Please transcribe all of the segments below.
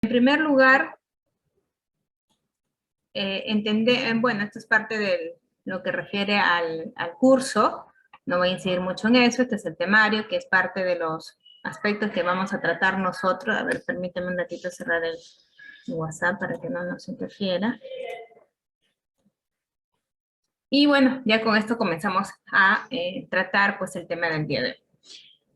En primer lugar, bueno, esto es parte de lo que refiere al curso, no voy a incidir mucho en eso, este es el temario, que es parte de los aspectos que vamos a tratar nosotros. A ver, permíteme un ratito cerrar el WhatsApp para que no nos interfiera. Y bueno, ya con esto comenzamos a tratar pues el tema del día de hoy.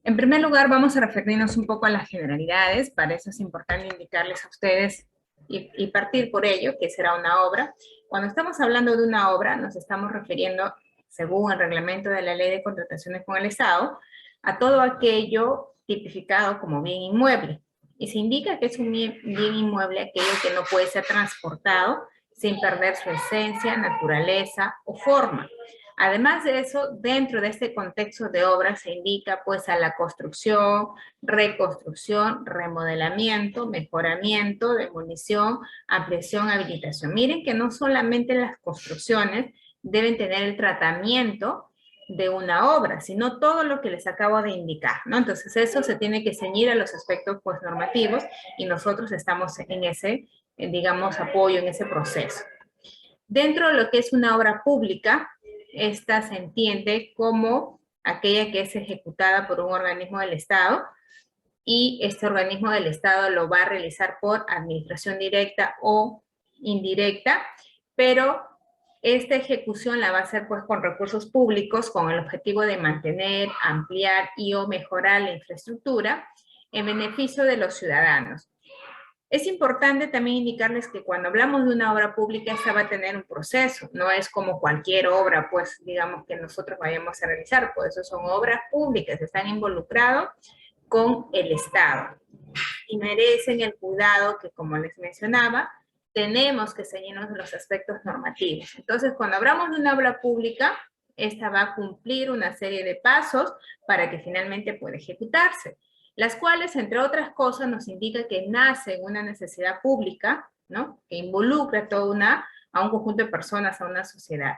En primer lugar, vamos a referirnos un poco a las generalidades. Para eso es importante indicarles a ustedes y partir por ello, que será una obra. Cuando estamos hablando de una obra, nos estamos refiriendo, según el reglamento de la Ley de Contrataciones con el Estado, a todo aquello tipificado como bien inmueble. Y se indica que es un bien inmueble aquello que no puede ser transportado sin perder su esencia, naturaleza o forma. Además de eso, dentro de este contexto de obra se indica pues a la construcción, reconstrucción, remodelamiento, mejoramiento, demolición, ampliación, habilitación. Miren que no solamente las construcciones deben tener el tratamiento de una obra, sino todo lo que les acabo de indicar, ¿no? Entonces eso se tiene que ceñir a los aspectos pues normativos y nosotros estamos en ese, digamos, apoyo en ese proceso. Dentro de lo que es una obra pública, esta se entiende como aquella que es ejecutada por un organismo del Estado y este organismo del Estado lo va a realizar por administración directa o indirecta, pero esta ejecución la va a hacer pues con recursos públicos con el objetivo de mantener, ampliar y o mejorar la infraestructura en beneficio de los ciudadanos. Es importante también indicarles que cuando hablamos de una obra pública, esta va a tener un proceso, no es como cualquier obra, pues, digamos, que nosotros vayamos a realizar, por eso son obras públicas, están involucrados con el Estado y merecen el cuidado que, como les mencionaba, tenemos que ceñirnos en los aspectos normativos. Entonces, cuando hablamos de una obra pública, esta va a cumplir una serie de pasos para que finalmente pueda ejecutarse, las cuales, entre otras cosas, nos indica que nace una necesidad pública, ¿no? Que involucra a un conjunto de personas, a una sociedad.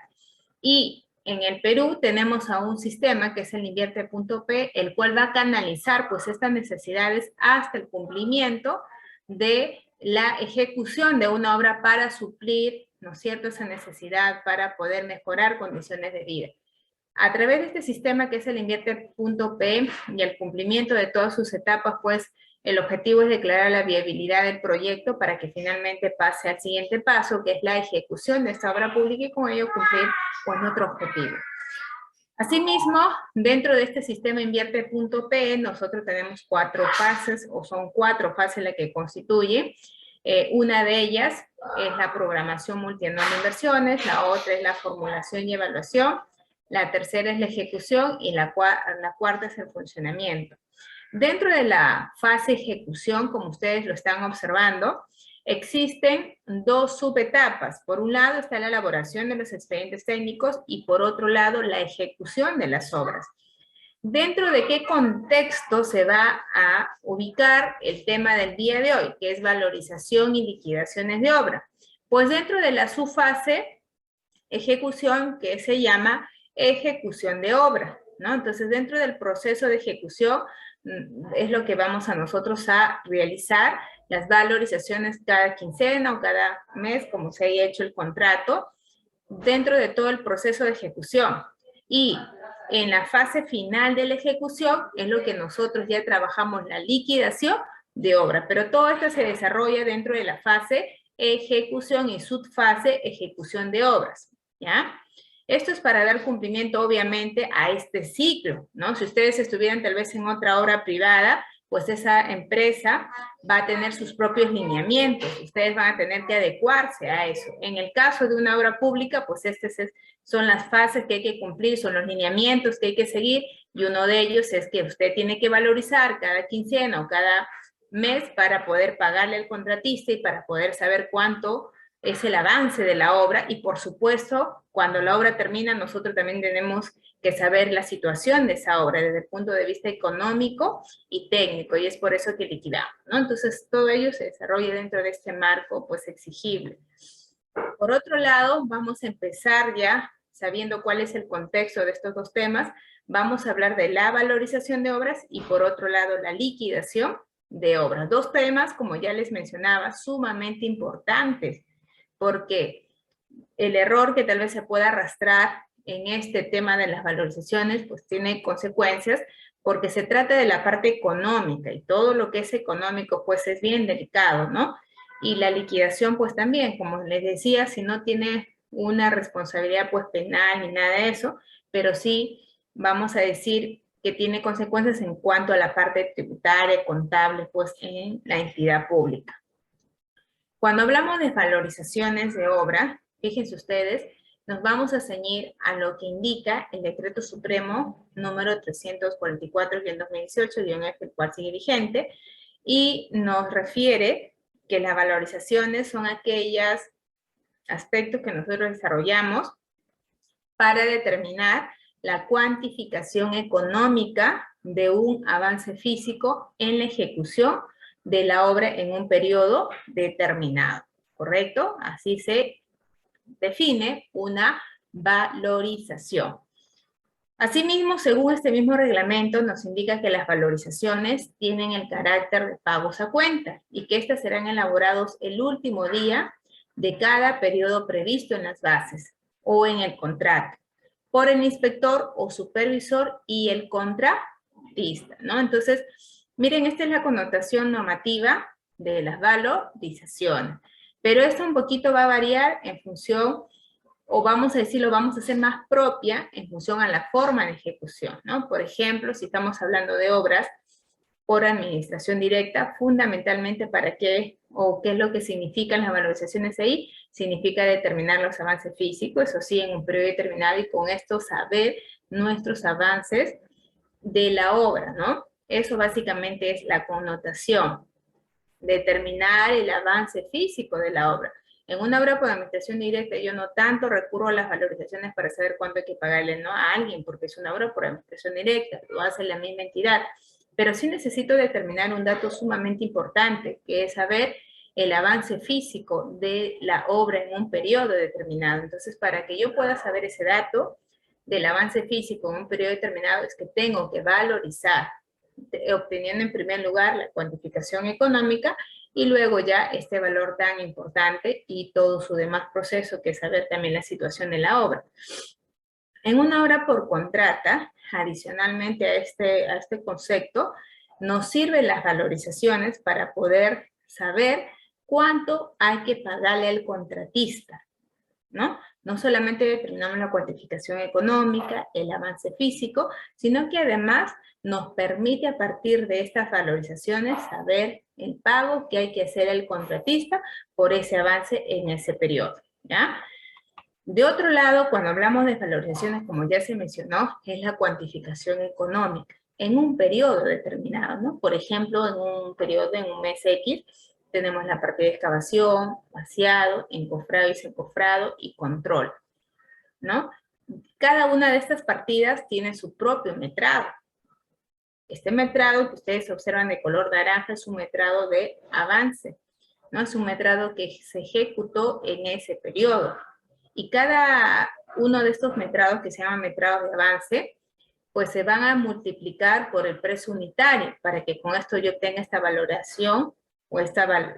Y en el Perú tenemos a un sistema que es el Invierte.p, el cual va a canalizar pues estas necesidades hasta el cumplimiento de la ejecución de una obra para suplir, ¿no es cierto?, esa necesidad para poder mejorar condiciones de vida. A través de este sistema que es el Invierte.p y el cumplimiento de todas sus etapas, pues el objetivo es declarar la viabilidad del proyecto para que finalmente pase al siguiente paso, que es la ejecución de esta obra pública y con ello cumplir pues nuestro objetivo. Asimismo, dentro de este sistema Invierte.p, nosotros tenemos 4 fases, o son 4 fases las que constituye. Una de ellas es la programación multianual de inversiones, la otra es la formulación y evaluación, la tercera es la ejecución y la cuarta es el funcionamiento. Dentro de la fase ejecución, como ustedes lo están observando, existen 2 subetapas. Por un lado está la elaboración de los expedientes técnicos y por otro lado la ejecución de las obras. ¿Dentro de qué contexto se va a ubicar el tema del día de hoy, que es valorización y liquidaciones de obra? Pues dentro de la subfase ejecución, que se llama ejecución de obra, ¿no? Entonces, dentro del proceso de ejecución es lo que vamos a nosotros a realizar, las valorizaciones cada quincena o cada mes, como se haya hecho el contrato, dentro de todo el proceso de ejecución. Y en la fase final de la ejecución es lo que nosotros ya trabajamos, la liquidación de obra, pero todo esto se desarrolla dentro de la fase ejecución y subfase ejecución de obras, ¿ya? Esto es para dar cumplimiento, obviamente, a este ciclo, ¿no? Si ustedes estuvieran tal vez en otra obra privada, pues esa empresa va a tener sus propios lineamientos, ustedes van a tener que adecuarse a eso. En el caso de una obra pública, pues estas son las fases que hay que cumplir, son los lineamientos que hay que seguir, y uno de ellos es que usted tiene que valorizar cada quincena o cada mes para poder pagarle al contratista y para poder saber cuánto es el avance de la obra, y por supuesto, cuando la obra termina, nosotros también tenemos que saber la situación de esa obra desde el punto de vista económico y técnico, y es por eso que liquidamos, ¿no? Entonces, todo ello se desarrolla dentro de este marco, pues, exigible. Por otro lado, vamos a empezar ya, sabiendo cuál es el contexto de estos 2 temas, vamos a hablar de la valorización de obras y por otro lado la liquidación de obras. Dos temas, como ya les mencionaba, sumamente importantes, porque el error que tal vez se pueda arrastrar en este tema de las valorizaciones, pues tiene consecuencias, porque se trata de la parte económica, y todo lo que es económico, pues es bien delicado, ¿no? Y la liquidación, pues también, como les decía, si no tiene una responsabilidad, pues penal ni nada de eso, pero sí vamos a decir que tiene consecuencias en cuanto a la parte tributaria, contable, pues en la entidad pública. Cuando hablamos de valorizaciones de obra, fíjense ustedes, nos vamos a ceñir a lo que indica el Decreto Supremo número 344-2018-F, el cual sigue vigente, y nos refiere que las valorizaciones son aquellos aspectos que nosotros desarrollamos para determinar la cuantificación económica de un avance físico en la ejecución de la obra en un periodo determinado, ¿correcto? Así se define una valorización. Asimismo, según este mismo reglamento, nos indica que las valorizaciones tienen el carácter de pagos a cuenta y que éstas serán elaborados el último día de cada periodo previsto en las bases o en el contrato por el inspector o supervisor y el contratista, ¿no? Entonces, miren, esta es la connotación normativa de las valorizaciones, pero esto un poquito va a variar en función, o vamos a decirlo, vamos a hacer más propia en función a la forma de ejecución, ¿no? Por ejemplo, si estamos hablando de obras por administración directa, fundamentalmente para qué, o qué es lo que significan las valorizaciones ahí, significa determinar los avances físicos, eso sí, en un periodo determinado, y con esto saber nuestros avances de la obra, ¿no? Eso básicamente es la connotación, determinar el avance físico de la obra. En una obra por administración directa yo no tanto recurro a las valorizaciones para saber cuánto hay que pagarle, ¿no?, a alguien, porque es una obra por administración directa, lo hace la misma entidad, pero sí necesito determinar un dato sumamente importante, que es saber el avance físico de la obra en un periodo determinado. Entonces, para que yo pueda saber ese dato del avance físico en un periodo determinado, es que tengo que valorizar, obteniendo en primer lugar la cuantificación económica y luego ya este valor tan importante y todo su demás proceso, que es saber también la situación de la obra. En una obra por contrata, adicionalmente a este concepto, nos sirven las valorizaciones para poder saber cuánto hay que pagarle al contratista, ¿no? No solamente determinamos la cuantificación económica, el avance físico, sino que además nos permite a partir de estas valorizaciones saber el pago que hay que hacer al contratista por ese avance en ese periodo, ¿ya? De otro lado, cuando hablamos de valorizaciones, como ya se mencionó, es la cuantificación económica en un periodo determinado, ¿no? Por ejemplo, en un periodo, en un mes X, tenemos la partida de excavación, vaciado, encofrado y desencofrado y control, ¿no? Cada una de estas partidas tiene su propio metrado. Este metrado que ustedes observan de color naranja es un metrado de avance, ¿no? Es un metrado que se ejecutó en ese periodo. Y cada uno de estos metrados, que se llaman metrados de avance, pues se van a multiplicar por el precio unitario, para que con esto yo obtenga esta valoración, o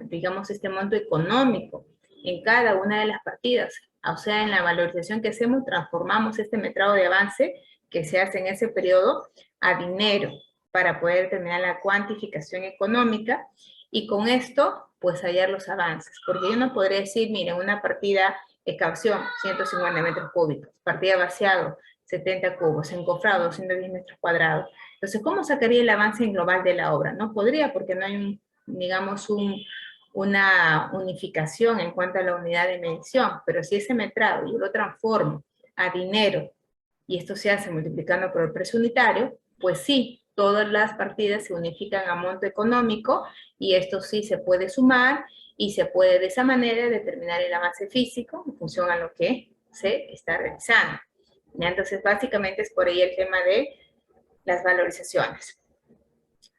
digamos, este monto económico en cada una de las partidas. O sea, en la valorización que hacemos, transformamos este metrado de avance que se hace en ese periodo a dinero, para poder determinar la cuantificación económica, y con esto, pues hallar los avances. Porque yo no podría decir, miren, una partida excavación, 150 metros cúbicos, partida vaciado, 70 cubos, encofrado, 210 metros cuadrados. Entonces, ¿cómo sacaría el avance en global de la obra? No podría, porque no hay, digamos, una unificación en cuanto a la unidad de medición, pero si ese metrado yo lo transformo a dinero, y esto se hace multiplicando por el precio unitario, pues sí, todas las partidas se unifican a monto económico, y esto sí se puede sumar, y se puede de esa manera determinar el avance físico en función a lo que se está realizando. ¿Ya? Entonces, básicamente es por ahí el tema de las valorizaciones.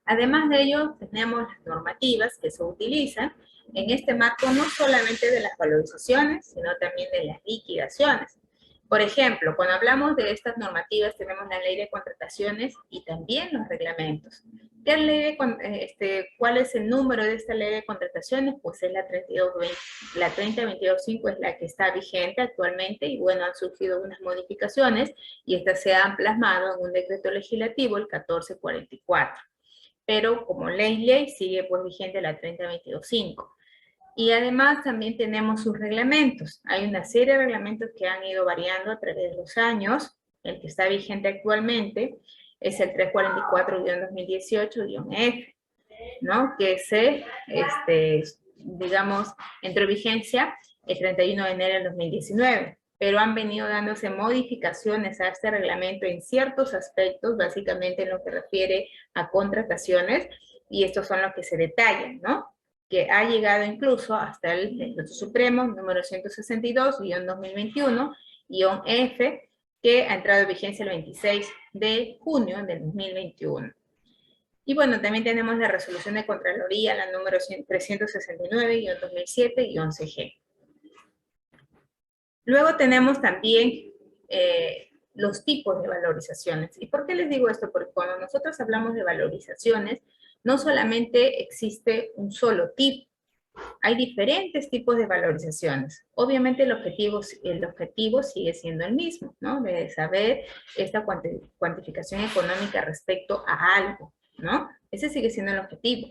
Además de ello, tenemos las normativas que se utilizan en este marco, no solamente de las valorizaciones, sino también de las liquidaciones. Por ejemplo, cuando hablamos de estas normativas, tenemos la ley de contrataciones y también los reglamentos. ¿Qué ley ¿Cuál es el número de esta ley de contrataciones? Pues es la 3220, la 30225 es la que está vigente actualmente y bueno, han surgido unas modificaciones y estas se han plasmado en un decreto legislativo, el 1444. Pero como ley sigue pues vigente la 30225. Y además también tenemos sus reglamentos. Hay una serie de reglamentos que han ido variando a través de los años. El que está vigente actualmente es el 344-2018-F, ¿no? Que digamos, entró en vigencia el 31 de enero del 2019. Pero han venido dándose modificaciones a este reglamento en ciertos aspectos, básicamente en lo que refiere a contrataciones, y estos son los que se detallan, ¿no? Que ha llegado incluso hasta el Decreto Supremo número 162-2021-F, que ha entrado en vigencia el 26 de junio del 2021. Y bueno, también tenemos la resolución de Contraloría, la número 369-2007-11G. Luego tenemos también los tipos de valorizaciones. ¿Y por qué les digo esto? Porque cuando nosotros hablamos de valorizaciones, no solamente existe un solo tipo, hay diferentes tipos de valorizaciones. Obviamente el objetivo sigue siendo el mismo, ¿no? De saber esta cuantificación económica respecto a algo, ¿no? Ese sigue siendo el objetivo.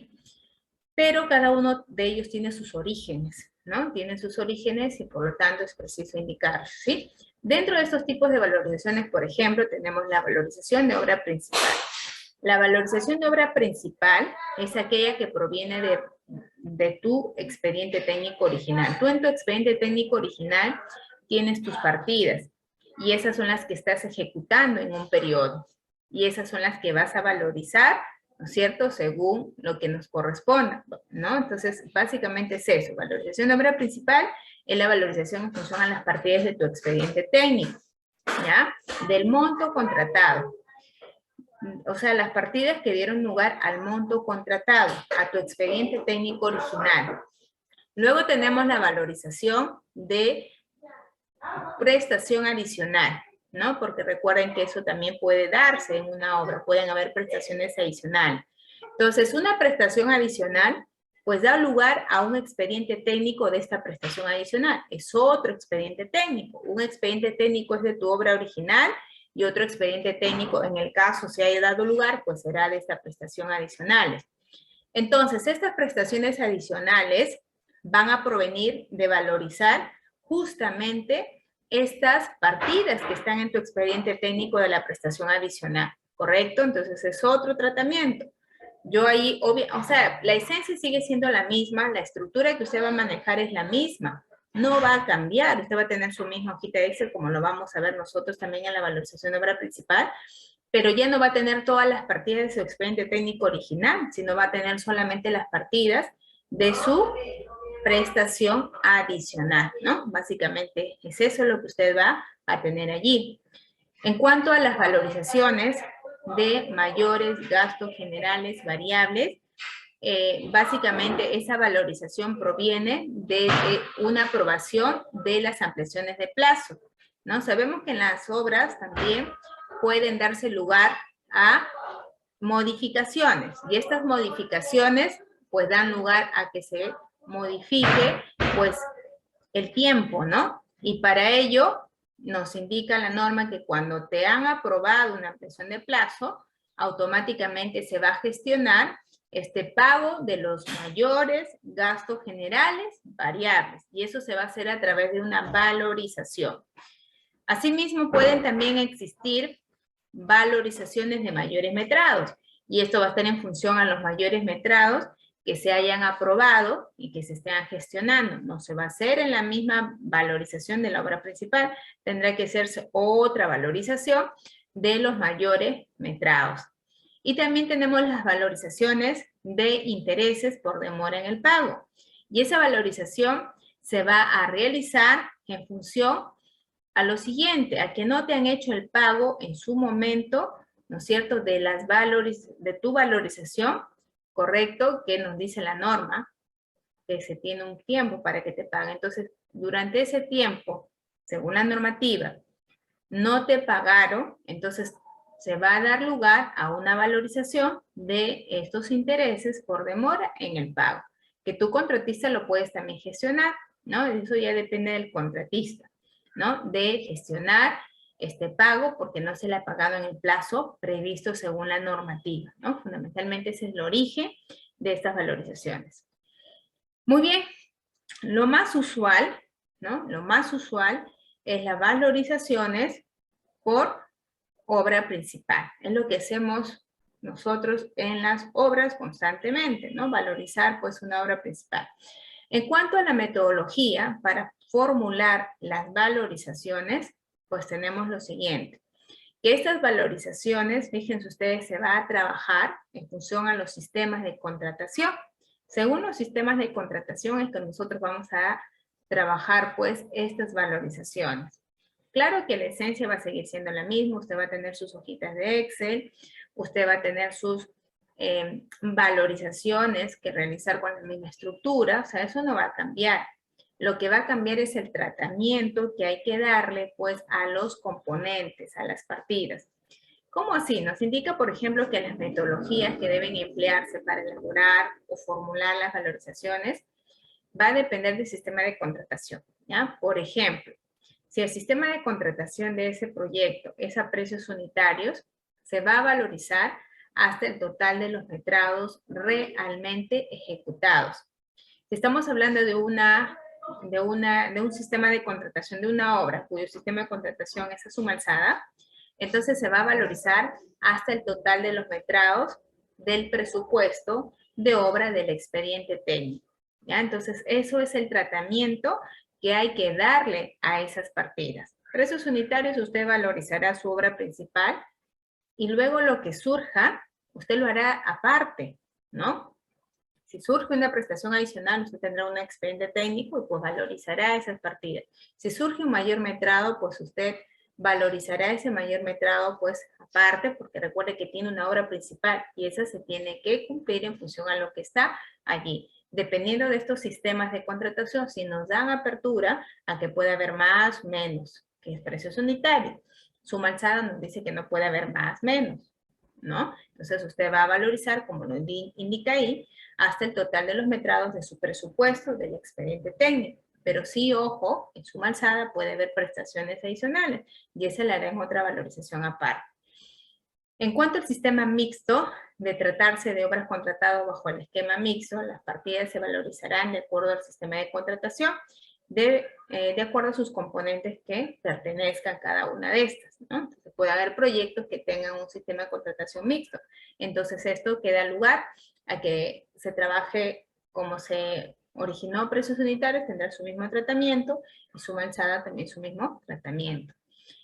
Pero cada uno de ellos tiene sus orígenes, ¿no? Tienen sus orígenes y por lo tanto es preciso indicar, ¿sí? Dentro de estos tipos de valorizaciones, por ejemplo, tenemos la valorización de obra principal. La valorización de obra principal es aquella que proviene de tu expediente técnico original. Tú en tu expediente técnico original tienes tus partidas y esas son las que estás ejecutando en un periodo y esas son las que vas a valorizar, ¿no es cierto?, según lo que nos corresponda, ¿no? Entonces, básicamente es eso. Valorización de obra principal es la valorización en función a las partidas de tu expediente técnico, ¿ya? Del monto contratado. O sea, las partidas que dieron lugar al monto contratado, a tu expediente técnico original. Luego tenemos la valorización de prestación adicional, ¿no? Porque recuerden que eso también puede darse en una obra, pueden haber prestaciones adicionales. Entonces, una prestación adicional, pues da lugar a un expediente técnico de esta prestación adicional. Es otro expediente técnico. Un expediente técnico es de tu obra original y otro expediente técnico, en el caso se haya dado lugar, pues será de esta prestación adicionales. Entonces, estas prestaciones adicionales van a provenir de valorizar justamente estas partidas que están en tu expediente técnico de la prestación adicional, ¿correcto? Entonces, es otro tratamiento. Yo ahí, o sea, la esencia sigue siendo la misma, la estructura que usted va a manejar es la misma, no va a cambiar, usted va a tener su misma hojita de Excel, como lo vamos a ver nosotros también en la valorización de obra principal, pero ya no va a tener todas las partidas de su expediente técnico original, sino va a tener solamente las partidas de su prestación adicional, ¿no? Básicamente es eso lo que usted va a tener allí. En cuanto a las valorizaciones de mayores gastos generales variables, básicamente esa valorización proviene de una aprobación de las ampliaciones de plazo, ¿no? Sabemos que en las obras también pueden darse lugar a modificaciones y estas modificaciones pues dan lugar a que se modifique pues el tiempo, ¿no? Y para ello nos indica la norma que cuando te han aprobado una ampliación de plazo, automáticamente se va a gestionar este pago de los mayores gastos generales variables y eso se va a hacer a través de una valorización. Asimismo, pueden también existir valorizaciones de mayores metrados y esto va a estar en función a los mayores metrados que se hayan aprobado y que se estén gestionando. No se va a hacer en la misma valorización de la obra principal, tendrá que hacerse otra valorización de los mayores metrados. Y también tenemos las valorizaciones de intereses por demora en el pago. Y esa valorización se va a realizar en función a lo siguiente, a que no te han hecho el pago en su momento, ¿no es cierto?, de tu valorización, ¿correcto?, que nos dice la norma, que se tiene un tiempo para que te paguen. Entonces, durante ese tiempo, según la normativa, no te pagaron, entonces se va a dar lugar a una valorización de estos intereses por demora en el pago, que tu contratista lo puedes también gestionar, ¿no? Eso ya depende del contratista, ¿no? De gestionar este pago porque no se le ha pagado en el plazo previsto según la normativa, ¿no? Fundamentalmente ese es el origen de estas valorizaciones. Muy bien, lo más usual, ¿no? Lo más usual es las valorizaciones por obra principal. Es lo que hacemos nosotros en las obras constantemente, ¿no? Valorizar pues una obra principal. En cuanto a la metodología para formular las valorizaciones, pues tenemos lo siguiente. Que estas valorizaciones, fíjense ustedes, se va a trabajar en función a los sistemas de contratación. Según los sistemas de contratación es que nosotros vamos a trabajar pues estas valorizaciones. Claro que la esencia va a seguir siendo la misma, usted va a tener sus hojitas de Excel, usted va a tener sus valorizaciones que realizar con la misma estructura, o sea, eso no va a cambiar. Lo que va a cambiar es el tratamiento que hay que darle pues a los componentes, a las partidas. ¿Cómo así? Nos indica, por ejemplo, que las metodologías que deben emplearse para elaborar o formular las valorizaciones va a depender del sistema de contratación, ¿ya? Por ejemplo, si el sistema de contratación de ese proyecto es a precios unitarios, se va a valorizar hasta el total de los metrados realmente ejecutados. Si estamos hablando de un sistema de contratación de una obra cuyo sistema de contratación es a suma alzada, entonces se va a valorizar hasta el total de los metrados del presupuesto de obra del expediente técnico, ¿ya? Entonces eso es el tratamiento que hay que darle a esas partidas. Precios unitarios, usted valorizará su obra principal y luego lo que surja, usted lo hará aparte, ¿no? Si surge una prestación adicional, usted tendrá un expediente técnico y pues valorizará esas partidas. Si surge un mayor metrado, pues usted valorizará ese mayor metrado pues aparte, porque recuerde que tiene una obra principal y esa se tiene que cumplir en función a lo que está allí. Dependiendo de estos sistemas de contratación, si nos dan apertura a que puede haber más, menos, que es precios unitarios. Suma alzada nos dice que no puede haber más, menos, ¿no? Entonces usted va a valorizar, como lo indica ahí, hasta el total de los metrados de su presupuesto del expediente técnico. Pero sí, ojo, en suma alzada puede haber prestaciones adicionales y esa la hará en otra valorización aparte. En cuanto al sistema mixto, de tratarse de obras contratadas bajo el esquema mixto, las partidas se valorizarán de acuerdo al sistema de contratación, de acuerdo a sus componentes que pertenezcan a cada una de estas, ¿no? Entonces puede haber proyectos que tengan un sistema de contratación mixto. Entonces esto que da lugar a que se trabaje como se originó precios unitarios, tendrá su mismo tratamiento y suma alzada también su mismo tratamiento.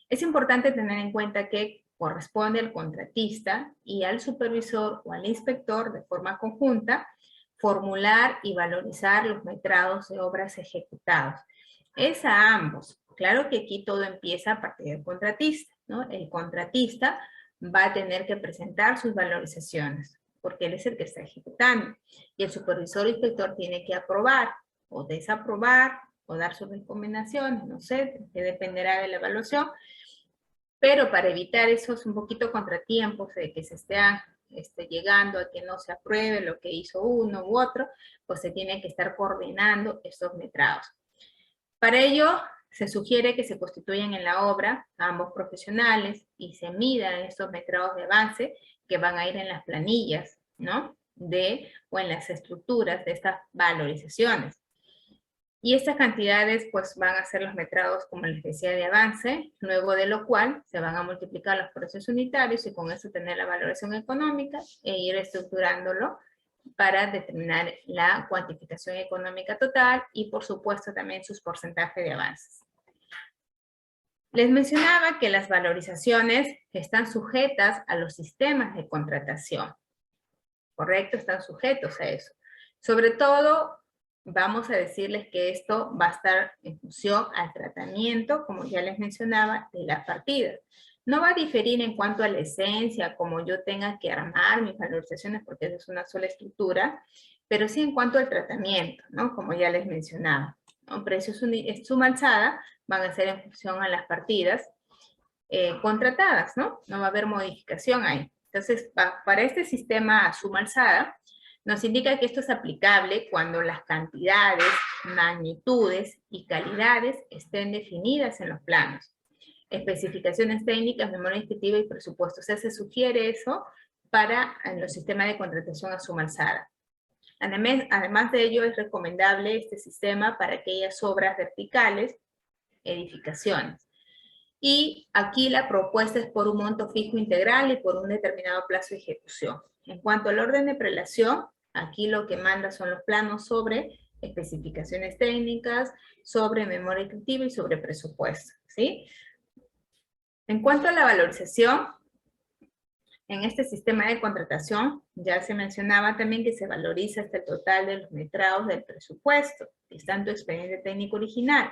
Es importante tener en cuenta que corresponde al contratista y al supervisor o al inspector de forma conjunta formular y valorizar los metrados de obras ejecutados. Es a ambos. Claro que aquí todo empieza a partir del contratista, ¿no? El contratista va a tener que presentar sus valorizaciones, porque él es el que está ejecutando. Y el supervisor o inspector tiene que aprobar o desaprobar o dar sus recomendaciones, no sé, que dependerá de la evaluación. Pero para evitar esos un poquito contratiempos de que se esté llegando a que no se apruebe lo que hizo uno u otro, pues se tiene que estar coordinando estos metrados. Para ello, se sugiere que se constituyan en la obra ambos profesionales y se midan estos metrados de avance que van a ir en las planillas, ¿no? O en las estructuras de estas valorizaciones. Y estas cantidades pues van a ser los metrados, como les decía, de avance, luego de lo cual se van a multiplicar los precios unitarios y con eso tener la valoración económica e ir estructurándolo para determinar la cuantificación económica total y por supuesto también sus porcentajes de avances. Les mencionaba que las valorizaciones están sujetas a los sistemas de contratación. ¿Correcto? Están sujetos a eso. Sobre todo, vamos a decirles que esto va a estar en función al tratamiento, como ya les mencionaba, de las partidas. No va a diferir en cuanto a la esencia, como yo tenga que armar mis valorizaciones, porque es una sola estructura, pero sí en cuanto al tratamiento, ¿no? Como ya les mencionaba, ¿no? Precios suma alzada van a ser en función a las partidas, contratadas, ¿no? No va a haber modificación ahí. Entonces, para este sistema suma alzada, nos indica que esto es aplicable cuando las cantidades, magnitudes y calidades estén definidas en los planos. Especificaciones técnicas, memoria descriptiva y presupuesto. O sea, se sugiere eso para los sistemas de contratación a suma alzada. Además de ello, es recomendable este sistema para aquellas obras verticales, edificaciones. Y aquí la propuesta es por un monto fijo integral y por un determinado plazo de ejecución. En cuanto al orden de prelación, aquí lo que manda son los planos sobre especificaciones técnicas, sobre memoria descriptiva y sobre presupuesto, ¿sí? En cuanto a la valorización, en este sistema de contratación ya se mencionaba también que se valoriza hasta el total de los metrados del presupuesto, que está en tu expediente técnico original.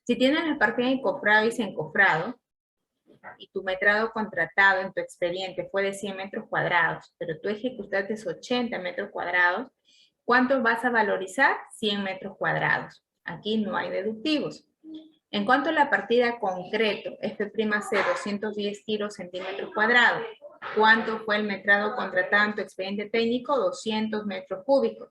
Si tienes la partida encofrado y sin encofrado, y tu metrado contratado en tu expediente fue de 100 metros cuadrados, pero tú ejecutaste 80 metros cuadrados, ¿cuánto vas a valorizar? 100 metros cuadrados. Aquí no hay deductivos. En cuanto a la partida concreto, F'C 210 kilos centímetros cuadrados, ¿cuánto fue el metrado contratado en tu expediente técnico? 200 metros cúbicos.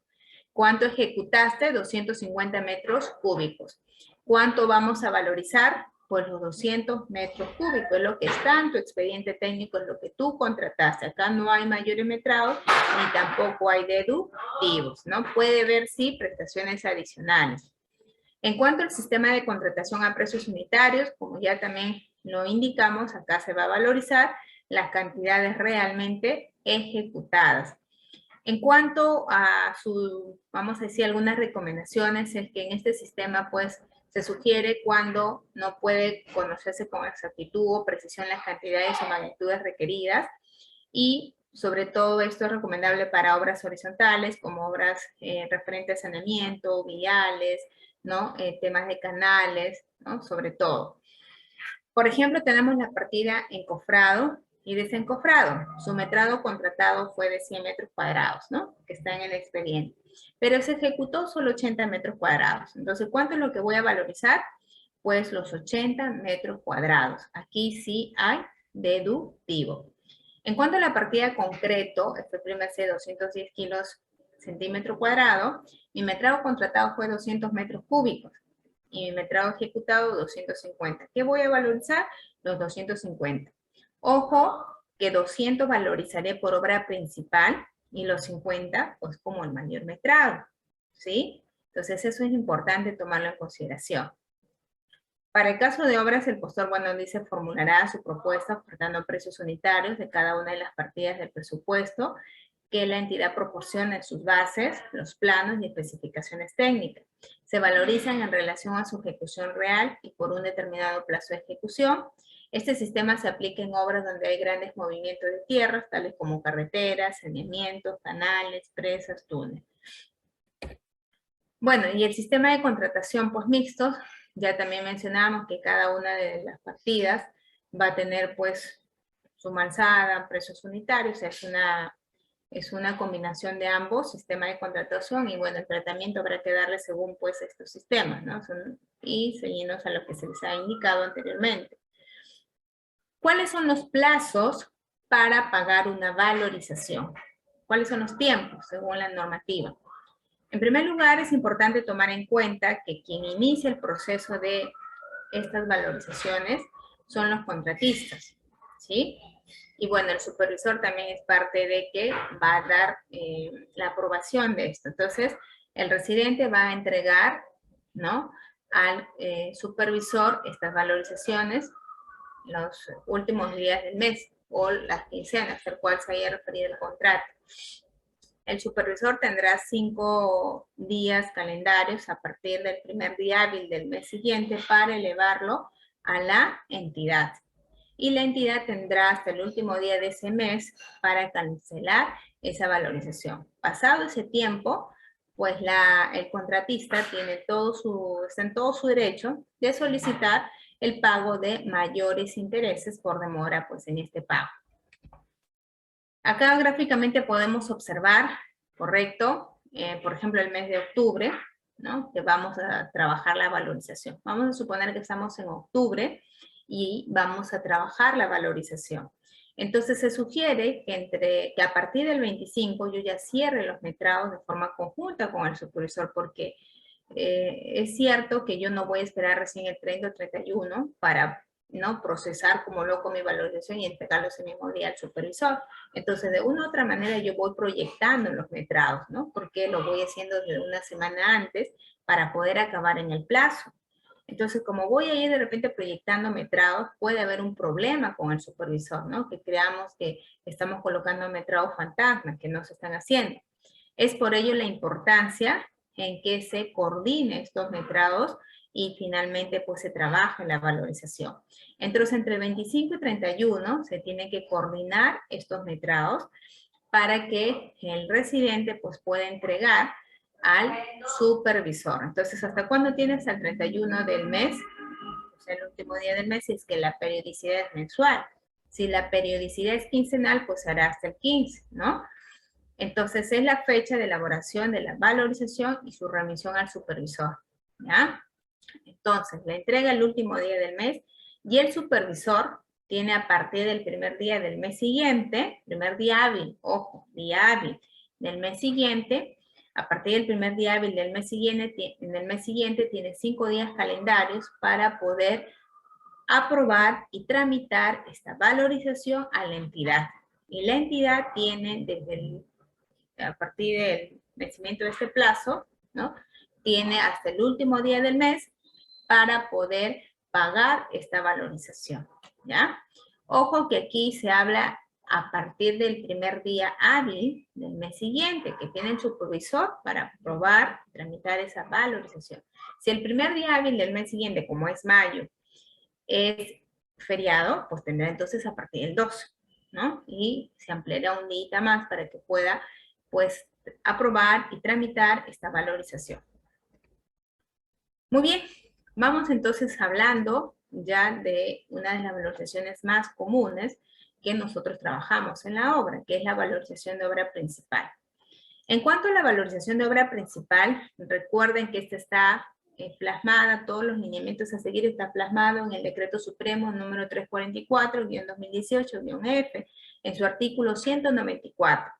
¿Cuánto ejecutaste? 250 metros cúbicos. ¿Cuánto vamos a valorizar? Pues los 200 metros cúbicos, es lo que está en tu expediente técnico, es lo que tú contrataste. Acá no hay mayores metrados, ni tampoco hay deductivos, ¿no? Puede haber, sí, prestaciones adicionales. En cuanto al sistema de contratación a precios unitarios, como ya también lo indicamos, acá se va a valorizar las cantidades realmente ejecutadas. En cuanto a vamos a decir, algunas recomendaciones, es que en este sistema, pues, se sugiere cuando no puede conocerse con exactitud o precisión las cantidades o magnitudes requeridas, y sobre todo esto es recomendable para obras horizontales, como obras referentes a saneamiento, viales, ¿no? Temas de canales, ¿no? Sobre todo. Por ejemplo, tenemos la partida encofrado y desencofrado. Su metrado contratado fue de 100 metros cuadrados, ¿no? Que está en el expediente. Pero se ejecutó solo 80 metros cuadrados. Entonces, ¿cuánto es lo que voy a valorizar? Pues los 80 metros cuadrados. Aquí sí hay deductivo. En cuanto a la partida concreto, F'C 210 kilos centímetro cuadrado, mi metrado contratado fue 200 metros cúbicos y mi metrado ejecutado 250. ¿Qué voy a valorizar? Los 250. Ojo que 200 valorizaré por obra principal y los 50 pues como el mayor metrado, ¿sí? Entonces eso es importante tomarlo en consideración. Para el caso de obras, el postor, bueno, dice, formulará su propuesta ofertando precios unitarios de cada una de las partidas del presupuesto que la entidad proporciona en sus bases, los planos y especificaciones técnicas. Se valorizan en relación a su ejecución real y por un determinado plazo de ejecución. Este sistema se aplica en obras donde hay grandes movimientos de tierras, tales como carreteras, saneamientos, canales, presas, túneles. Bueno, y el sistema de contratación mixtos, ya también mencionamos que cada una de las partidas va a tener pues suma alzada, precios unitarios, es una combinación de ambos, sistema de contratación, y bueno, el tratamiento habrá que darle según pues estos sistemas, ¿no? Y seguimos a lo que se les ha indicado anteriormente. ¿Cuáles son los plazos para pagar una valorización? ¿Cuáles son los tiempos según la normativa? En primer lugar, es importante tomar en cuenta que quien inicia el proceso de estas valorizaciones son los contratistas, ¿sí? Y bueno, el supervisor también es parte de que va a dar la aprobación de esto. Entonces, el residente va a entregar, ¿no?, al supervisor estas valorizaciones los últimos días del mes o las quincenas, al cual se haya referido el contrato. El supervisor tendrá 5 días calendarios a partir del primer día hábil del mes siguiente para elevarlo a la entidad. Y la entidad tendrá hasta el último día de ese mes para cancelar esa valorización. Pasado ese tiempo, pues el contratista está en todo su derecho de solicitar el pago de mayores intereses por demora pues en este pago. Acá gráficamente podemos observar, correcto, por ejemplo el mes de octubre, ¿no?, que vamos a trabajar la valorización. Vamos a suponer que estamos en octubre y vamos a trabajar la valorización. Entonces se sugiere que a partir del 25 yo ya cierre los metrados de forma conjunta con el supervisor, porque es cierto que yo no voy a esperar recién el 30 o 31 para ¿no? procesar como loco mi valorización y entregarlo ese mismo día al supervisor. Entonces, de una u otra manera yo voy proyectando los metrados, ¿no? Porque lo voy haciendo desde una semana antes para poder acabar en el plazo. Entonces, como voy a ir de repente proyectando metrados, puede haber un problema con el supervisor, ¿no? Que creamos que estamos colocando metrados fantasmas, que no se están haciendo. Es por ello la importancia en que se coordine estos metrados y finalmente pues se trabaja en la valorización. Entonces, entre 25 y 31 se tiene que coordinar estos metrados para que el residente pues pueda entregar al supervisor. Entonces, ¿hasta cuándo tienes? Al 31 del mes, o sea, el último día del mes, si es que la periodicidad es mensual. Si la periodicidad es quincenal, pues hará hasta el 15, ¿no? Entonces, es la fecha de elaboración de la valorización y su remisión al supervisor, ¿ya? Entonces, la entrega el último día del mes y el supervisor tiene a partir del primer día del mes siguiente, primer día hábil, ojo, día hábil del mes siguiente, a partir del primer día hábil del mes siguiente tiene 5 días calendarios para poder aprobar y tramitar esta valorización a la entidad. Y la entidad tiene a partir del vencimiento de este plazo, ¿no? Tiene hasta el último día del mes para poder pagar esta valorización, ¿ya? Ojo que aquí se habla a partir del primer día hábil del mes siguiente, que tiene el supervisor para aprobar, tramitar esa valorización. Si el primer día hábil del mes siguiente, como es mayo, es feriado, pues tendrá entonces a partir del 2, ¿no? Y se ampliará un día más para que pueda, pues, aprobar y tramitar esta valorización. Muy bien, vamos entonces hablando ya de una de las valorizaciones más comunes que nosotros trabajamos en la obra, que es la valorización de obra principal. En cuanto a la valorización de obra principal, recuerden que esta está plasmada, todos los lineamientos a seguir está plasmado en el Decreto Supremo número 344-2018-F, en su artículo 194.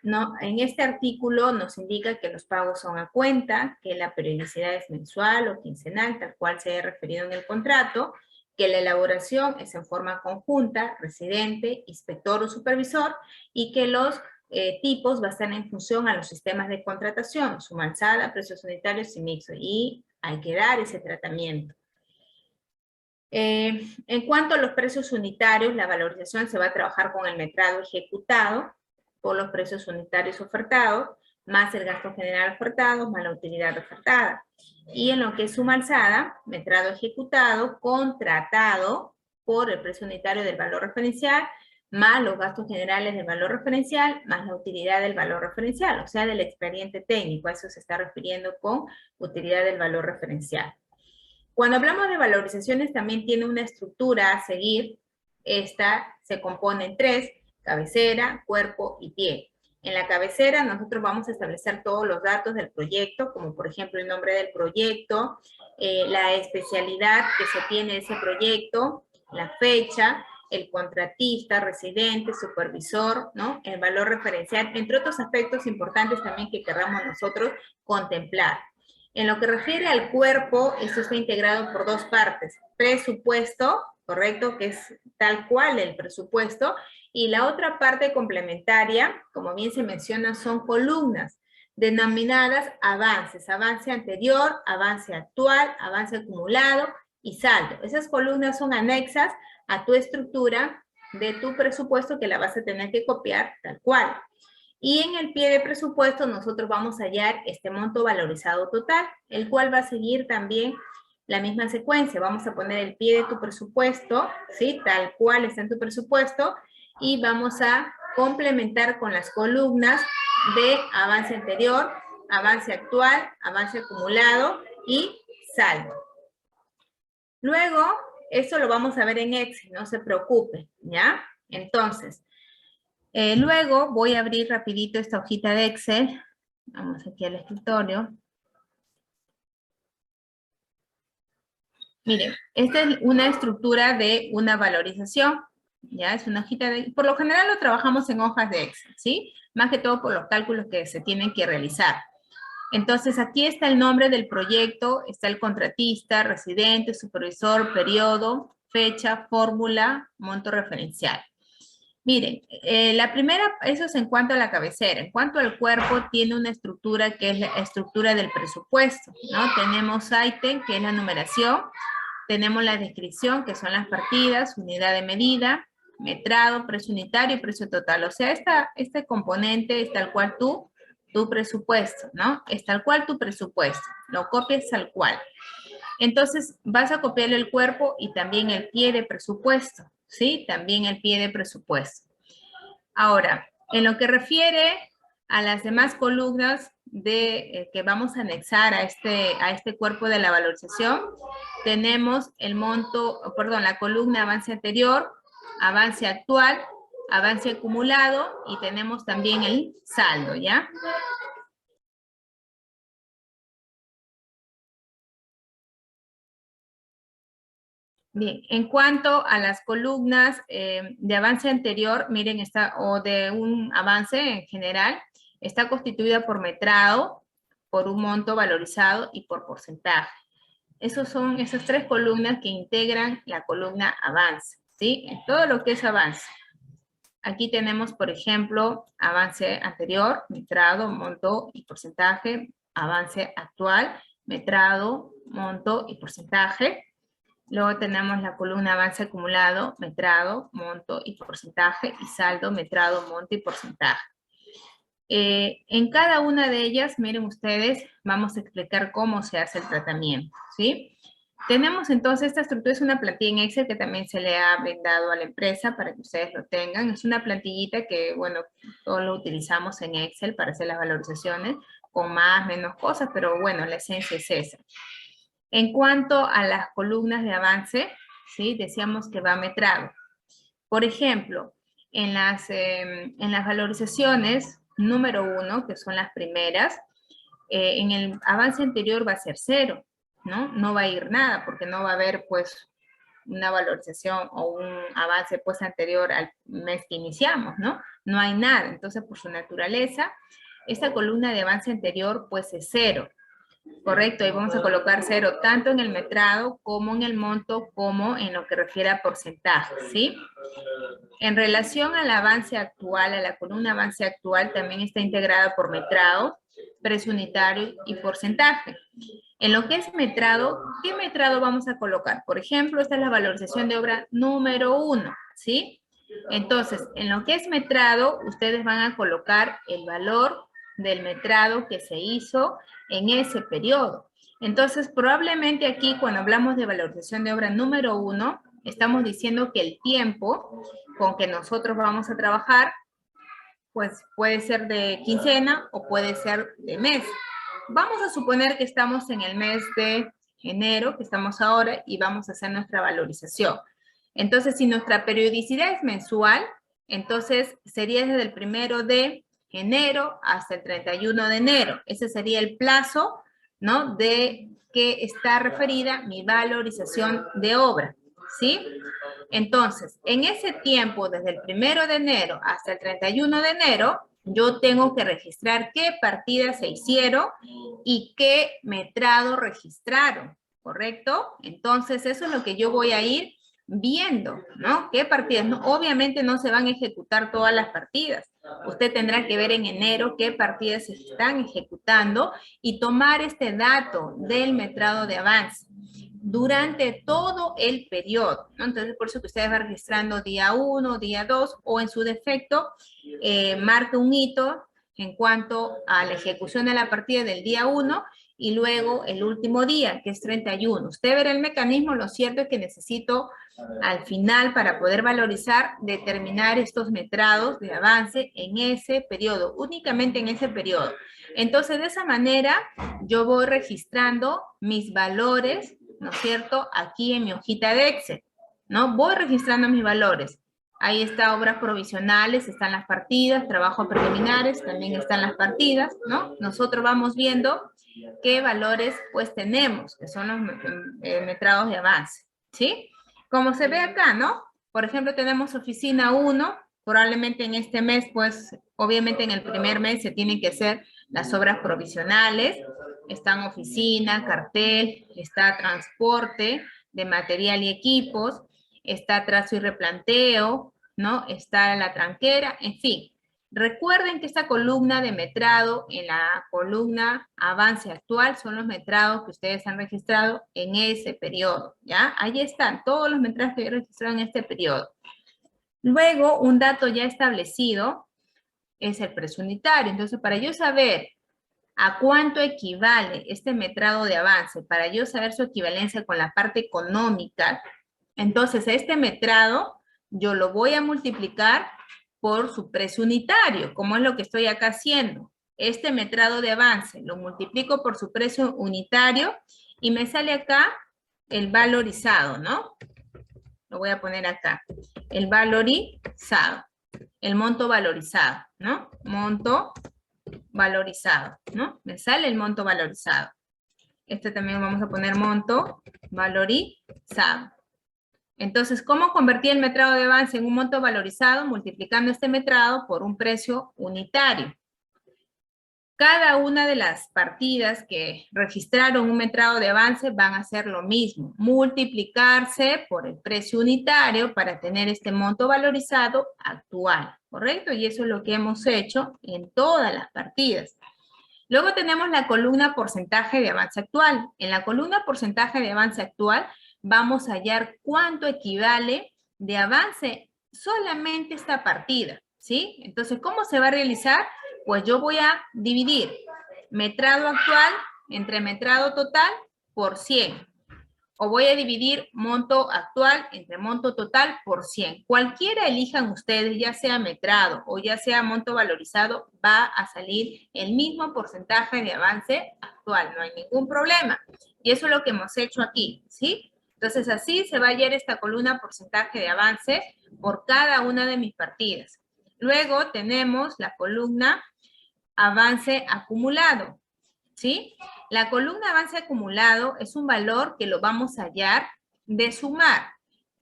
No, en este artículo nos indica que los pagos son a cuenta, que la periodicidad es mensual o quincenal, tal cual se ha referido en el contrato, que la elaboración es en forma conjunta, residente, inspector o supervisor, y que los tipos bastan en función a los sistemas de contratación, suma alzada, precios unitarios y mixto, y hay que dar ese tratamiento. En cuanto a los precios unitarios, la valorización se va a trabajar con el metrado ejecutado por los precios unitarios ofertados, más el gasto general ofertado, más la utilidad ofertada. Y en lo que es suma alzada, metrado ejecutado, contratado por el precio unitario del valor referencial, más los gastos generales del valor referencial, más la utilidad del valor referencial, o sea, del expediente técnico. A eso se está refiriendo con utilidad del valor referencial. Cuando hablamos de valorizaciones, también tiene una estructura a seguir. Esta se compone en 3, cabecera, cuerpo y pie. En la cabecera nosotros vamos a establecer todos los datos del proyecto, como por ejemplo el nombre del proyecto, la especialidad que se tiene de ese proyecto, la fecha, el contratista, residente, supervisor, ¿no? El valor referencial, entre otros aspectos importantes también que queramos nosotros contemplar. En lo que refiere al cuerpo, esto está integrado por 2 partes. Presupuesto, correcto, que es tal cual el presupuesto, y la otra parte complementaria, como bien se menciona, son columnas denominadas avances, avance anterior, avance actual, avance acumulado y saldo. Esas columnas son anexas a tu estructura de tu presupuesto que la vas a tener que copiar tal cual. Y en el pie de presupuesto nosotros vamos a hallar este monto valorizado total, el cual va a seguir también la misma secuencia. Vamos a poner el pie de tu presupuesto, ¿sí? Tal cual está en tu presupuesto, y vamos a complementar con las columnas de avance anterior, avance actual, avance acumulado y saldo. Luego, esto lo vamos a ver en Excel, no se preocupe, ¿ya? Entonces, luego voy a abrir rapidito esta hojita de Excel. Vamos aquí al escritorio. Miren, esta es una estructura de una valorización, ya es una hojita de, por lo general lo trabajamos en hojas de Excel, ¿sí? Más que todo por los cálculos que se tienen que realizar. Entonces, aquí está el nombre del proyecto, está el contratista, residente, supervisor, periodo, fecha, fórmula, monto referencial. Miren, la primera, eso es en cuanto a la cabecera. En cuanto al cuerpo, tiene una estructura que es la estructura del presupuesto, ¿no? Tenemos ítem, que es la numeración, tenemos la descripción, que son las partidas, unidad de medida, metrado, precio unitario y precio total. O sea, este componente es tal cual tu presupuesto, ¿no? Es tal cual tu presupuesto. Lo copias tal cual. Entonces, vas a copiarle el cuerpo y también el pie de presupuesto, ¿sí? También el pie de presupuesto. Ahora, en lo que refiere a las demás columnas que vamos a anexar a este cuerpo de la valorización, tenemos el monto, perdón, la columna avance anterior, avance actual, avance acumulado y tenemos también el saldo, ¿ya? Bien, en cuanto a las columnas de avance anterior, miren, o de un avance en general, está constituida por metrado, por un monto valorizado y por porcentaje. Esas son esas tres columnas que integran la columna avance, ¿sí? En todo lo que es avance. Aquí tenemos, por ejemplo, avance anterior, metrado, monto y porcentaje, avance actual, metrado, monto y porcentaje. Luego tenemos la columna avance acumulado, metrado, monto y porcentaje, y saldo, metrado, monto y porcentaje. En cada una de ellas, miren ustedes, vamos a explicar cómo se hace el tratamiento, ¿sí? Tenemos entonces esta estructura, es una plantilla en Excel que también se le ha brindado a la empresa para que ustedes lo tengan. Es una plantillita que, bueno, todos lo utilizamos en Excel para hacer las valorizaciones, con más, menos cosas, pero bueno, la esencia es esa. En cuanto a las columnas de avance, ¿sí? Decíamos que va metrado. Por ejemplo, en las valorizaciones número 1, que son las primeras, en el avance anterior va a ser 0, ¿no? No va a ir nada, porque no va a haber, pues, una valorización o un avance, pues, anterior al mes que iniciamos, ¿no? No hay nada. Entonces, por su naturaleza, esta columna de avance anterior, pues, es 0. Correcto, ahí vamos a colocar 0 tanto en el metrado como en el monto, como en lo que refiere a porcentaje, ¿sí? En relación al avance actual, a la columna avance actual, también está integrada por metrado, precio unitario y porcentaje. En lo que es metrado, ¿qué metrado vamos a colocar? Por ejemplo, esta es la valorización de obra número 1, ¿sí? Entonces, en lo que es metrado, ustedes van a colocar el valor del metrado que se hizo en ese periodo. Entonces, probablemente aquí, cuando hablamos de valorización de obra número 1, estamos diciendo que el tiempo con que nosotros vamos a trabajar, pues puede ser de quincena o puede ser de mes. Vamos a suponer que estamos en el mes de enero, que estamos ahora, y vamos a hacer nuestra valorización. Entonces, si nuestra periodicidad es mensual, entonces sería desde el 1 de enero hasta el 31 de enero. Ese sería el plazo, ¿no? De que está referida mi valorización de obra, ¿sí? Entonces, en ese tiempo, desde el 1 de enero hasta el 31 de enero, yo tengo que registrar qué partidas se hicieron y qué metrado registraron, ¿correcto? Entonces, eso es lo que yo voy a ir viendo, ¿no? ¿Qué partidas? No, obviamente no se van a ejecutar todas las partidas. Usted tendrá que ver en enero qué partidas se están ejecutando y tomar este dato del metrado de avance durante todo el periodo, ¿no? Entonces, por eso que ustedes van registrando día 1, día 2, o en su defecto, marca un hito en cuanto a la ejecución de la partida del día 1 y luego el último día, que es 31. Usted verá el mecanismo, lo cierto es que necesito al final, para poder valorizar, determinar estos metrados de avance en ese periodo, únicamente en ese periodo. Entonces, de esa manera, yo voy registrando mis valores, ¿no es cierto?, aquí en mi hojita de Excel, ¿no? Voy registrando mis valores. Ahí está obras provisionales, están las partidas, trabajos preliminares, también están las partidas, ¿no? Nosotros vamos viendo qué valores pues tenemos, que son los metrados de avance, ¿sí? Como se ve acá, ¿no? Por ejemplo, tenemos oficina 1, probablemente en este mes, pues, obviamente en el primer mes se tienen que hacer las obras provisionales, están oficina, cartel, está transporte de material y equipos, está trazo y replanteo, ¿no? Está la tranquera, en fin. Recuerden que esta columna de metrado en la columna avance actual son los metrados que ustedes han registrado en ese periodo, ¿ya? Ahí están todos los metrados que he registrado en este periodo. Luego, un dato ya establecido es el precio unitario. Entonces, para yo saber a cuánto equivale este metrado de avance, para yo saber su equivalencia con la parte económica, entonces este metrado yo lo voy a multiplicar por su precio unitario, como es lo que estoy acá haciendo. Este metrado de avance lo multiplico por su precio unitario y me sale acá el valorizado, ¿no? Lo voy a poner acá. El valorizado, el monto valorizado, ¿no? Monto valorizado, ¿no? Me sale el monto valorizado. Este también vamos a poner monto valorizado. Entonces, ¿cómo convertir el metrado de avance en un monto valorizado? Multiplicando este metrado por un precio unitario. Cada una de las partidas que registraron un metrado de avance van a hacer lo mismo, multiplicarse por el precio unitario para tener este monto valorizado actual, ¿correcto? Y eso es lo que hemos hecho en todas las partidas. Luego tenemos la columna porcentaje de avance actual. En la columna porcentaje de avance actual vamos a hallar cuánto equivale de avance solamente esta partida, ¿sí? Entonces, ¿cómo se va a realizar? Pues yo voy a dividir metrado actual entre metrado total por 100. O voy a dividir monto actual entre monto total por 100. Cualquiera elijan ustedes, ya sea metrado o ya sea monto valorizado, va a salir el mismo porcentaje de avance actual. No hay ningún problema. Y eso es lo que hemos hecho aquí, ¿sí? Entonces, así se va a hallar esta columna porcentaje de avance por cada una de mis partidas. Luego tenemos la columna avance acumulado, ¿sí? La columna avance acumulado es un valor que lo vamos a hallar de sumar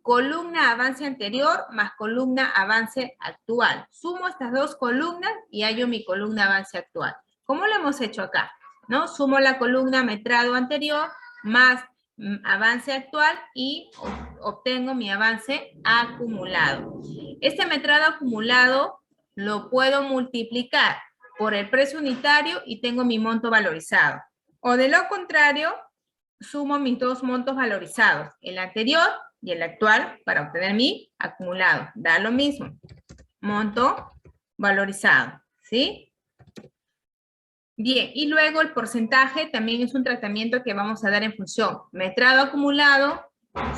columna avance anterior más columna avance actual. Sumo estas dos columnas y hallo mi columna avance actual. ¿Cómo lo hemos hecho acá? ¿No? Sumo la columna metrado anterior más avance actual y obtengo mi avance acumulado. Este metrado acumulado lo puedo multiplicar por el precio unitario y tengo mi monto valorizado. O de lo contrario, sumo mis dos montos valorizados, el anterior y el actual, para obtener mi acumulado. Da lo mismo. Monto valorizado, ¿sí? Bien, y luego el porcentaje también es un tratamiento que vamos a dar en función metrado acumulado,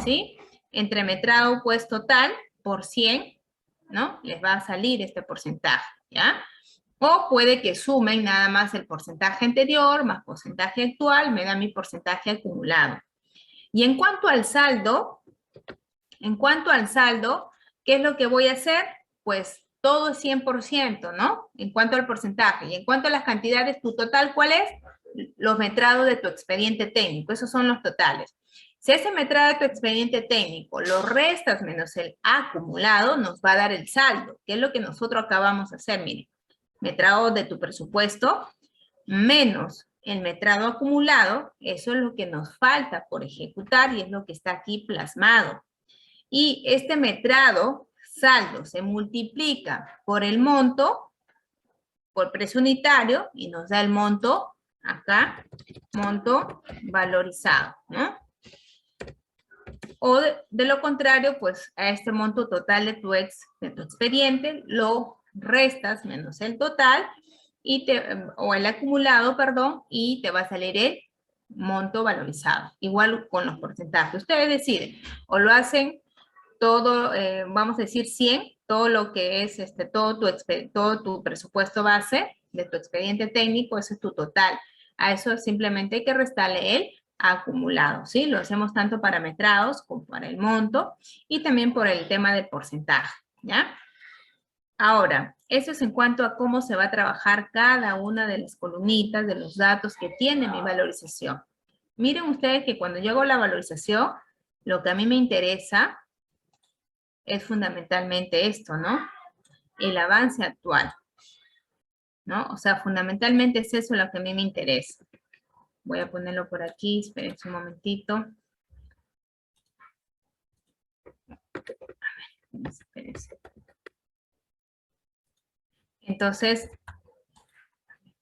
¿sí? Entre metrado pues total por 100, ¿no? Les va a salir este porcentaje, ¿ya? O puede que sumen nada más el porcentaje anterior más porcentaje actual, me da mi porcentaje acumulado. Y en cuanto al saldo, ¿qué es lo que voy a hacer? Pues todo es 100%, ¿no? En cuanto al porcentaje. Y en cuanto a las cantidades, ¿tu total cuál es? Los metrados de tu expediente técnico. Esos son los totales. Si ese metrado de tu expediente técnico lo restas menos el acumulado, nos va a dar el saldo, que es lo que nosotros acabamos de hacer, miren. Metrado de tu presupuesto menos el metrado acumulado, eso es lo que nos falta por ejecutar y es lo que está aquí plasmado. Y este metrado saldo se multiplica por el monto, por precio unitario, y nos da el monto, acá, monto valorizado, ¿no? O de lo contrario, pues a este monto total de tu expediente lo restas menos el total, o el acumulado, perdón, y te va a salir el monto valorizado. Igual con los porcentajes. Ustedes deciden, o lo hacen todo, vamos a decir 100, todo lo que es todo tu presupuesto base de tu expediente técnico, ese es tu total. A eso simplemente hay que restarle el acumulado, ¿sí? Lo hacemos tanto para metrados como para el monto y también por el tema del porcentaje, ¿ya? Ahora, eso es en cuanto a cómo se va a trabajar cada una de las columnitas de los datos que tiene mi valorización. Miren ustedes que cuando yo hago la valorización, lo que a mí me interesa es fundamentalmente esto, ¿no? El avance actual, ¿no? O sea, fundamentalmente es eso lo que a mí me interesa. Voy a ponerlo por aquí, esperen un momentito. Espérense. Entonces,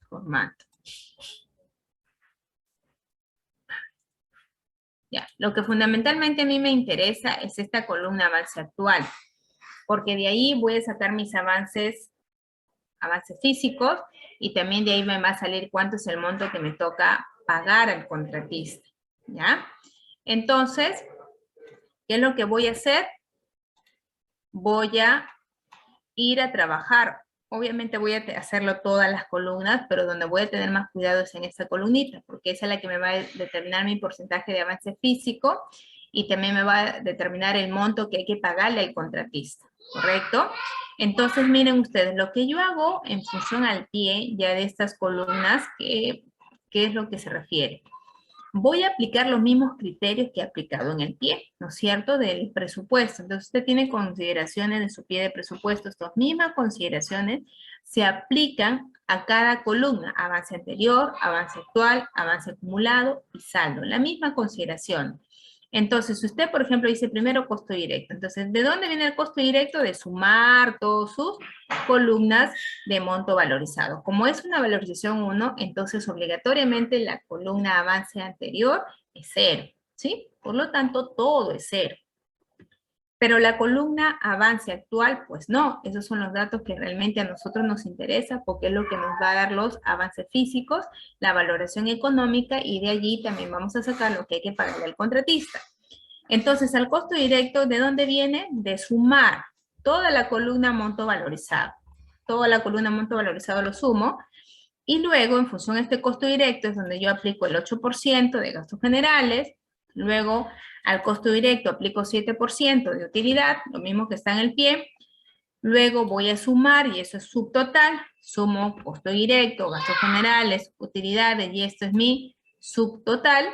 formato. Ya, lo que fundamentalmente a mí me interesa es esta columna avance actual, porque de ahí voy a sacar mis avances físicos, y también de ahí me va a salir cuánto es el monto que me toca pagar al contratista, ¿ya? Entonces, ¿qué es lo que voy a hacer? Voy a ir a trabajar. Obviamente voy a hacerlo todas las columnas, pero donde voy a tener más cuidado es en esta columnita, porque esa es la que me va a determinar mi porcentaje de avance físico y también me va a determinar el monto que hay que pagarle al contratista, ¿correcto? Entonces, miren ustedes, lo que yo hago en función al pie ya de estas columnas, ¿qué es lo que se refiere? Voy a aplicar los mismos criterios que he aplicado en el pie, ¿no es cierto?, del presupuesto. Entonces, usted tiene consideraciones de su pie de presupuesto. Estas mismas consideraciones se aplican a cada columna: avance anterior, avance actual, avance acumulado y saldo. La misma consideración. Entonces, si usted, por ejemplo, dice primero costo directo. Entonces, ¿de dónde viene el costo directo? De sumar todas sus columnas de monto valorizado. Como es una valorización 1, entonces obligatoriamente la columna avance anterior es 0, ¿sí? Por lo tanto, todo es 0. Pero la columna avance actual, pues no. Esos son los datos que realmente a nosotros nos interesa, porque es lo que nos va a dar los avances físicos, la valoración económica, y de allí también vamos a sacar lo que hay que pagarle al contratista. Entonces, al costo directo, ¿de dónde viene? De sumar toda la columna monto valorizado. Toda la columna monto valorizado lo sumo, y luego, en función a este costo directo, es donde yo aplico el 8% de gastos generales. Luego, al costo directo aplico 7% de utilidad, lo mismo que está en el pie. Luego voy a sumar, y eso es subtotal. Sumo costo directo, gastos generales, utilidades, y esto es mi subtotal.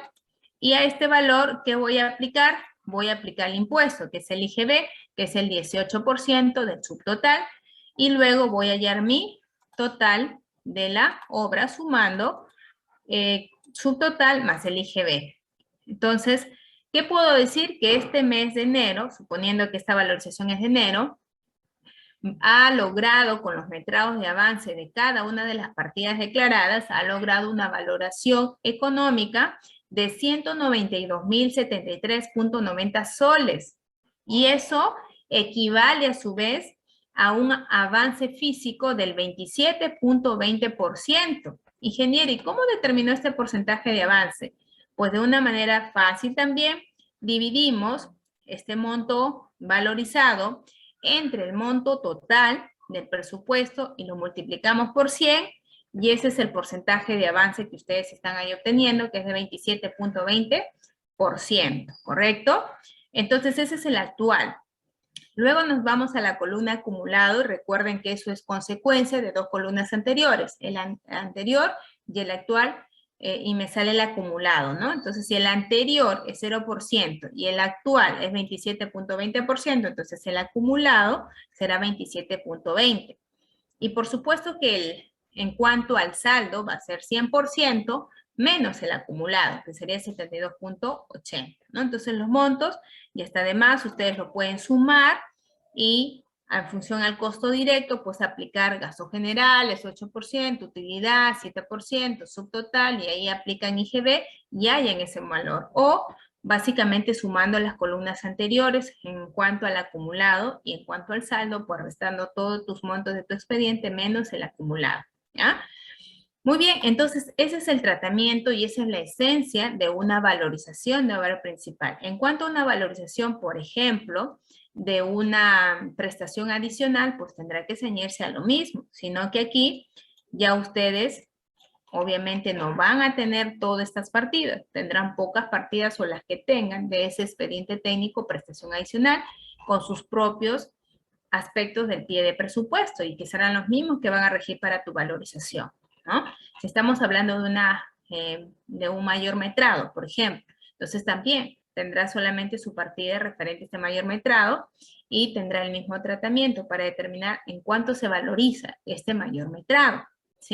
Y a este valor, ¿qué voy a aplicar? Voy a aplicar el impuesto, que es el IGB, que es el 18% del subtotal. Y luego voy a hallar mi total de la obra sumando subtotal más el IGB. Entonces, ¿qué puedo decir? Que este mes de enero, suponiendo que esta valorización es de enero, ha logrado, con los metrados de avance de cada una de las partidas declaradas, ha logrado una valoración económica de 192.073.90 soles. Y eso equivale a su vez a un avance físico del 27.20%. Ingeniero, ¿y cómo determinó este porcentaje de avance? Pues de una manera fácil también. Dividimos este monto valorizado entre el monto total del presupuesto y lo multiplicamos por 100, y ese es el porcentaje de avance que ustedes están ahí obteniendo, que es de 27.20%, ¿correcto? Entonces ese es el actual. Luego nos vamos a la columna acumulado, y recuerden que eso es consecuencia de dos columnas anteriores, el anterior y el actual, y me sale el acumulado, ¿no? Entonces, si el anterior es 0% y el actual es 27.20%, entonces el acumulado será 27.20. Y por supuesto que en cuanto al saldo va a ser 100% menos el acumulado, que sería 72.80, ¿no? Entonces los montos, ya está de más, ustedes lo pueden sumar y en función al costo directo, pues aplicar gastos generales, 8%, utilidad, 7%, subtotal, y ahí aplican IGB y hay en ese valor. O básicamente sumando las columnas anteriores en cuanto al acumulado y en cuanto al saldo, pues restando todos tus montos de tu expediente menos el acumulado, ¿ya? Muy bien, entonces ese es el tratamiento y esa es la esencia de una valorización de obra principal. En cuanto a una valorización, por ejemplo, de una prestación adicional, pues tendrá que ceñirse a lo mismo, sino que aquí ya ustedes obviamente no van a tener todas estas partidas, tendrán pocas partidas o las que tengan de ese expediente técnico prestación adicional con sus propios aspectos del pie de presupuesto y que serán los mismos que van a regir para tu valorización, ¿no? Si estamos hablando de un mayor metrado, por ejemplo, entonces también tendrá solamente su partida referente a este mayor metrado y tendrá el mismo tratamiento para determinar en cuánto se valoriza este mayor metrado.